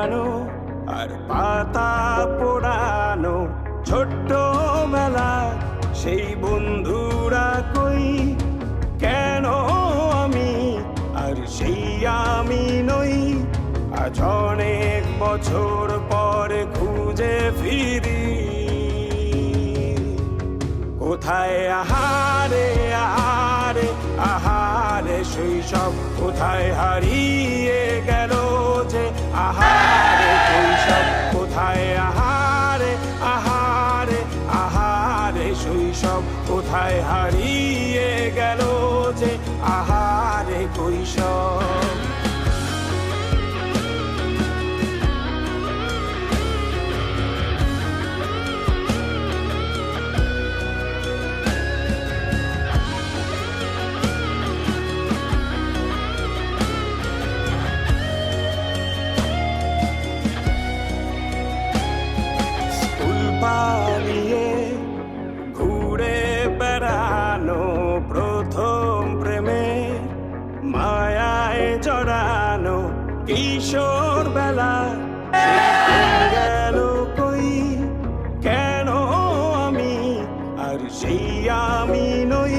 হারানো আর পাতা পোড়ানো ছোট্টবেলা সেই বন্ধুরা কই, কেন আমি আর সেই আমি নই। আজ অনেক বছর পরে খুঁজে ফিরি, কোথায় আহারে আহারে আহারে শৈশব, কোথায় হারিয়ে গেল যে আহারে শৈশব, কোথায় আহারে আহারে আহারে শৈশব, কোথায় হারিয়ে গেল যে আহারে কৈশব। পালিয়ে ঘুরে বেড়ানো প্রথম প্রেমে মায়ায় জড়ানো কিশোর বেলা গেল কই, কেন আমি আর সেই আমি নই।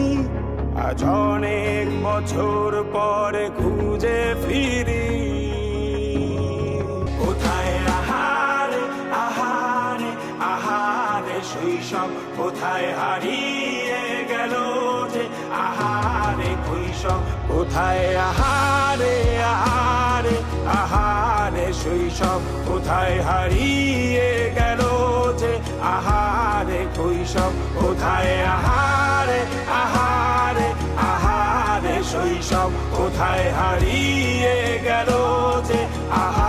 আজ অনেক বছর পরে খুঁজে ফিরি, কোথায় আহারে আহারে আহারে শৈশব, কোথায় হারিয়ে গেল যে আহারে কৈশব, কোথায় আহারে আহারে আহারে শৈশব, কোথায় হারিয়ে গেল যে আহারে কৈশব, কোথায় আহারে আহারে আহারে শৈশব, কোথায় হারিয়ে গেল যে আহারে